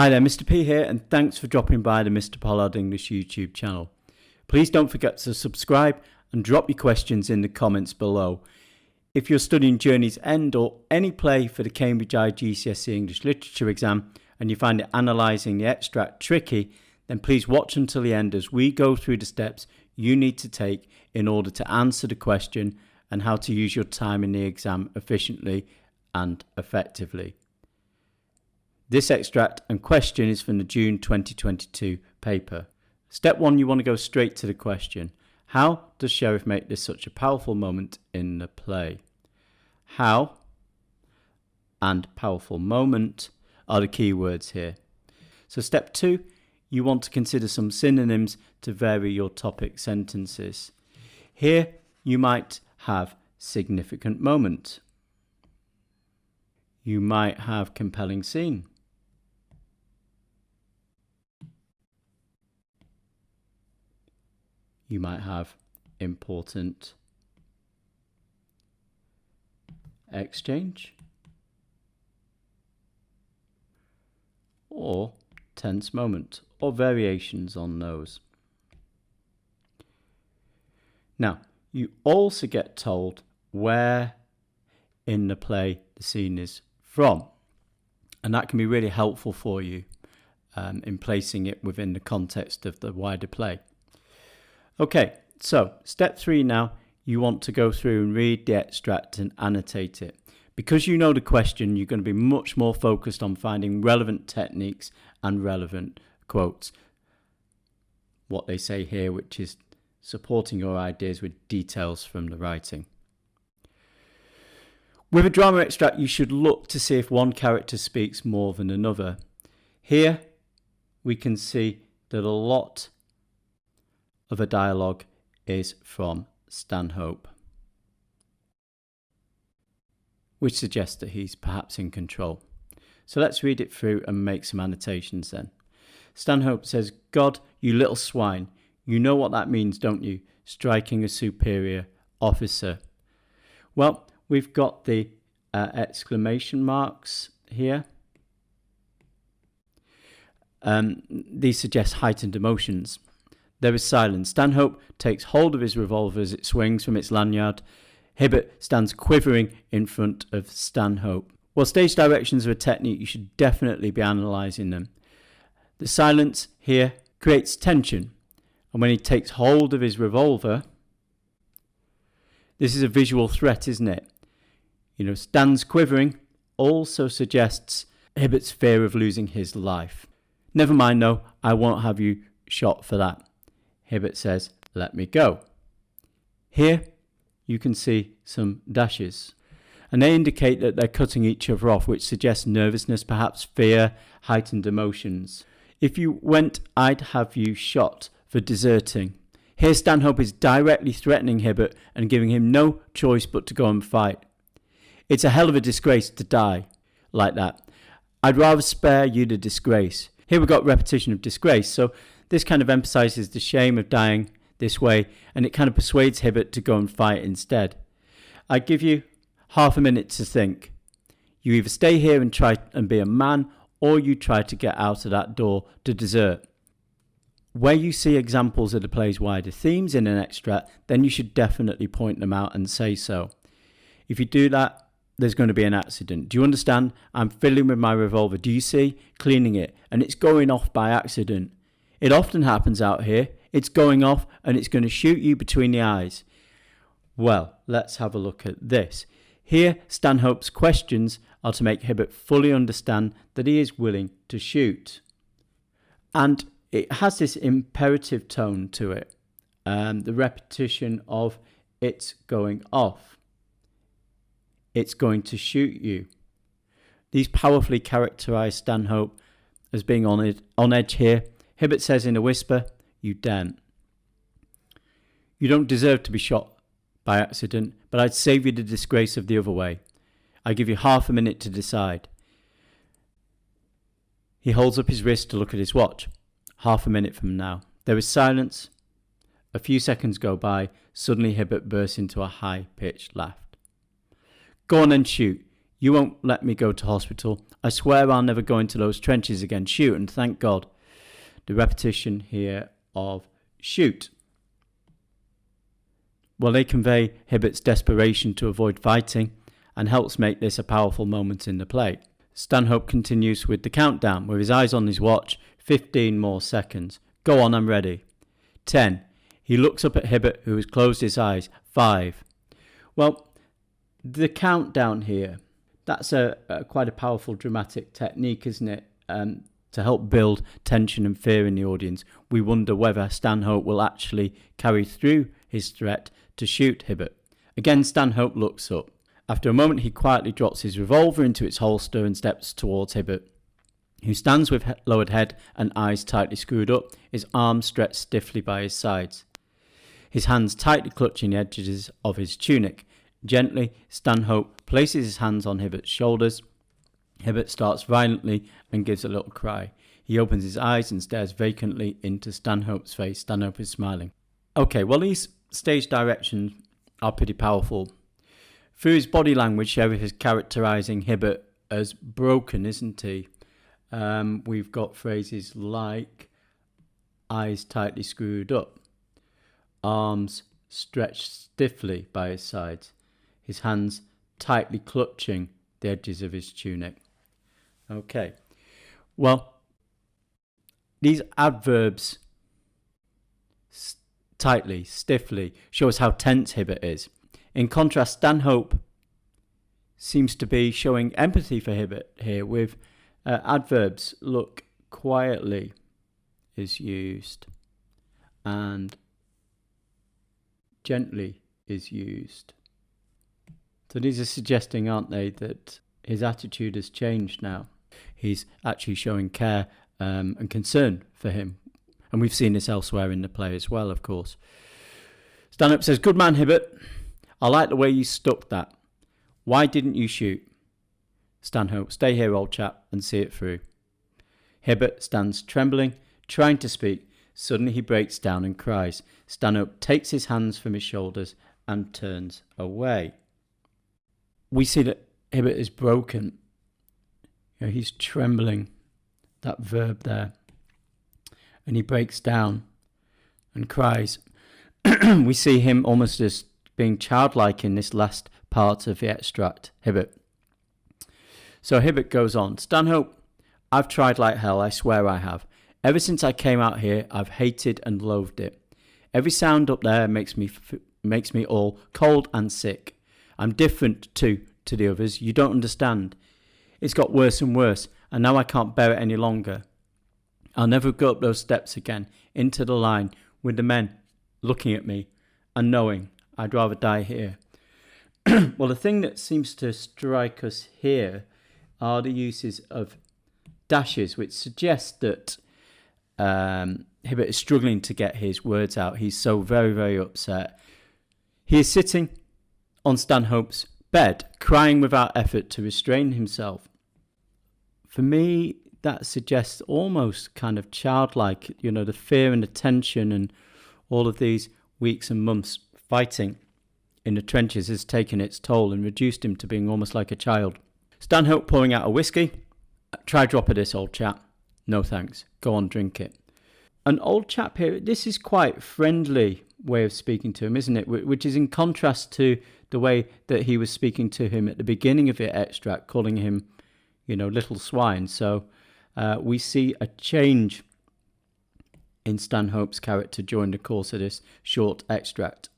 Hi there, Mr. P here, and thanks for dropping by the Mr. Pollard English YouTube channel. Please don't forget to subscribe and drop your questions in the comments below. If you're studying Journey's End or any play for the Cambridge IGCSE English Literature exam and you find it analysing the extract tricky, then please watch until the end as we go through the steps you need to take in order to answer the question and how to use your time in the exam efficiently and effectively. This extract and question is from the June 2022 paper. Step 1, you want to go straight to the question. How does Sheriff make this such a powerful moment in the play? How and powerful moment are the key words here. So step 2, you want to consider some synonyms to vary your topic sentences. Here you might have significant moment. You might have compelling scene. You might have important exchange or tense moment or variations on those. Now, you also get told where in the play the scene is from, and that can be really helpful for you in placing it within the context of the wider play. Okay, so step 3 now, you want to go through and read the extract and annotate it. Because you know the question, you're going to be much more focused on finding relevant techniques and relevant quotes. What they say here, which is supporting your ideas with details from the writing. With a drama extract, you should look to see if one character speaks more than another. Here, we can see that a lot of a dialogue is from Stanhope, which suggests that he's perhaps in control. So let's read it through and make some annotations then. Stanhope says, "God, you little swine, you know what that means, don't you? Striking a superior officer." Well, we've got the exclamation marks here. These suggest heightened emotions. There is silence. Stanhope takes hold of his revolver as it swings from its lanyard. Hibbert stands quivering in front of Stanhope. While stage directions are a technique, you should definitely be analysing them. The silence here creates tension. And when he takes hold of his revolver, this is a visual threat, isn't it? Stands quivering also suggests Hibbert's fear of losing his life. Never mind though, I won't have you shot for that. Hibbert says, "Let me go." Here you can see some dashes, and they indicate that they're cutting each other off, which suggests nervousness, perhaps fear, heightened emotions. If you went, I'd have you shot for deserting. Here Stanhope is directly threatening Hibbert and giving him no choice but to go and fight. It's a hell of a disgrace to die like that. I'd rather spare you the disgrace. Here we've got repetition of disgrace, so this kind of emphasises the shame of dying this way, and it kind of persuades Hibbert to go and fight instead. I give you half a minute to think. You either stay here and try and be a man, or you try to get out of that door to desert. Where you see examples of the play's wider themes in an extract, then you should definitely point them out and say so. If you do that, there's going to be an accident. Do you understand? I'm fiddling with my revolver. Do you see? Cleaning it, and it's going off by accident. It often happens out here. It's going off and it's going to shoot you between the eyes. Well, let's have a look at this. Here, Stanhope's questions are to make Hibbert fully understand that he is willing to shoot. And it has this imperative tone to it. The repetition of "it's going off." It's going to shoot you. These powerfully characterise Stanhope as being on edge here. Hibbert says in a whisper, "You daren't. You don't deserve to be shot by accident, but I'd save you the disgrace of the other way. I give you half a minute to decide." He holds up his wrist to look at his watch. Half a minute from now. There is silence. A few seconds go by. Suddenly Hibbert bursts into a high-pitched laugh. "Go on and shoot. You won't let me go to hospital. I swear I'll never go into those trenches again. Shoot, and thank God. The repetition here of shoot. Well, they convey Hibbert's desperation to avoid fighting and helps make this a powerful moment in the play. Stanhope continues with the countdown, with his eyes on his watch. 15 more seconds. Go on, I'm ready. 10. He looks up at Hibbert, who has closed his eyes. 5. Well, the countdown here, that's quite a powerful dramatic technique, isn't it? To help build tension and fear in the audience. We wonder whether Stanhope will actually carry through his threat to shoot Hibbert. Again, Stanhope looks up. After a moment, he quietly drops his revolver into its holster and steps towards Hibbert, who stands with lowered head and eyes tightly screwed up, his arms stretched stiffly by his sides, his hands tightly clutching the edges of his tunic. Gently, Stanhope places his hands on Hibbert's shoulders. Hibbert starts violently and gives a little cry. He opens his eyes and stares vacantly into Stanhope's face. Stanhope is smiling. Okay, well, these stage directions are pretty powerful. Through his body language, Sheriff is characterising Hibbert as broken, isn't he? We've got phrases like eyes tightly screwed up, arms stretched stiffly by his sides, his hands tightly clutching the edges of his tunic. Okay, well, these adverbs, tightly, stiffly, show us how tense Hibbert is. In contrast, Stanhope seems to be showing empathy for Hibbert here with adverbs. Look, quietly is used and gently is used. So these are suggesting, aren't they, that his attitude has changed now. He's actually showing care and concern for him. And we've seen this elsewhere in the play as well, of course. Stanhope says, "Good man, Hibbert. I like the way you stuck that. Why didn't you shoot?" Stanhope, "Stay here, old chap, and see it through." Hibbert stands trembling, trying to speak. Suddenly he breaks down and cries. Stanhope takes his hands from his shoulders and turns away. We see that Hibbert is broken. He's trembling, that verb there. And he breaks down and cries. We see him almost as being childlike in this last part of the extract, Hibbert. So Hibbert goes on, "Stanhope, I've tried like hell, I swear I have. Ever since I came out here, I've hated and loathed it. Every sound up there makes me all cold and sick. I'm different too to the others. You don't understand. It's got worse and worse, and now I can't bear it any longer. I'll never go up those steps again, into the line, with the men looking at me and knowing I'd rather die here." Well, the thing that seems to strike us here are the uses of dashes, which suggest that Hibbert is struggling to get his words out. He's so very, very upset. He is sitting on Stanhope's bed, crying without effort to restrain himself. For me, that suggests almost kind of childlike, the fear and the tension and all of these weeks and months fighting in the trenches has taken its toll and reduced him to being almost like a child. Stanhope pouring out a whiskey. "Try a drop of this, old chap." "No thanks. Go on, drink it." An old chap here, this is quite friendly way of speaking to him, isn't it? Which is in contrast to the way that he was speaking to him at the beginning of the extract, calling him, little swine. So we see a change in Stanhope's character during the course of this short extract.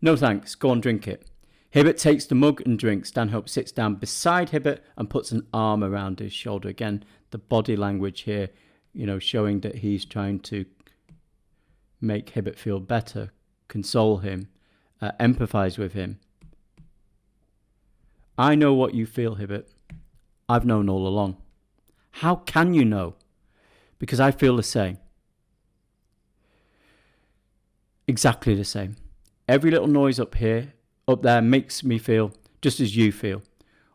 "No thanks, go on, drink it." Hibbert takes the mug and drinks. Stanhope sits down beside Hibbert and puts an arm around his shoulder. Again, the body language here, showing that he's trying to make Hibbert feel better, console him, empathise with him. "I know what you feel, Hibbert. I've known all along." "How can you know?" "Because I feel the same." "Exactly the same. Every little noise up there makes me feel just as you feel.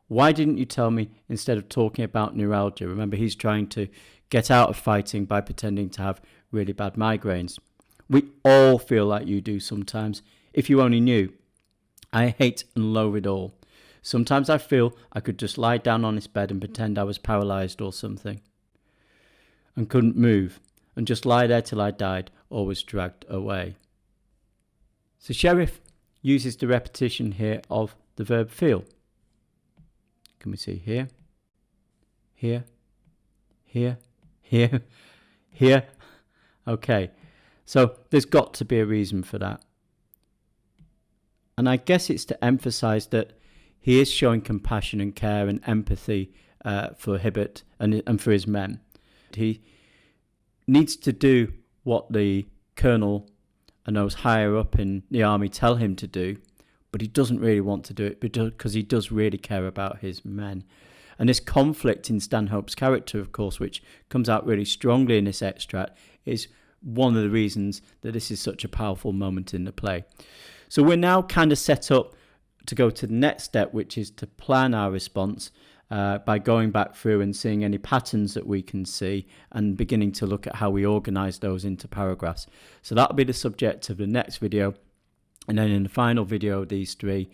Why didn't you tell me instead of talking about neuralgia?" Remember, he's trying to get out of fighting by pretending to have really bad migraines. "We all feel like you do sometimes. If you only knew. I hate and loathe it all." Sometimes I feel I could just lie down on this bed and pretend I was paralysed or something and couldn't move and just lie there till I died or was dragged away. So Sheriff uses the repetition here of the verb feel. Can we see here, here, here, here, here? Okay, so there's got to be a reason for that. And I guess it's to emphasise that he is showing compassion and care and empathy for Hibbert and for his men. He needs to do what the colonel and those higher up in the army tell him to do, but he doesn't really want to do it because he does really care about his men. And this conflict in Stanhope's character, of course, which comes out really strongly in this extract, is one of the reasons that this is such a powerful moment in the play. So we're now kind of set up to go to the next step, which is to plan our response by going back through and seeing any patterns that we can see and beginning to look at how we organise those into paragraphs. So that'll be the subject of the next video. And then in the final video of these three,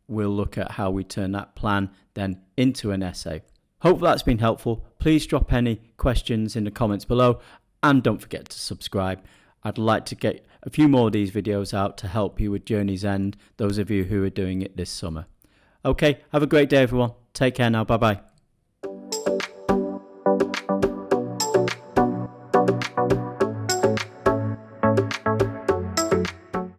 we'll look at how we turn that plan then into an essay. Hope that's been helpful. Please drop any questions in the comments below and don't forget to subscribe. I'd like to get a few more of these videos out to help you with Journey's End, those of you who are doing it this summer. Okay, have a great day everyone. Take care now. Bye bye.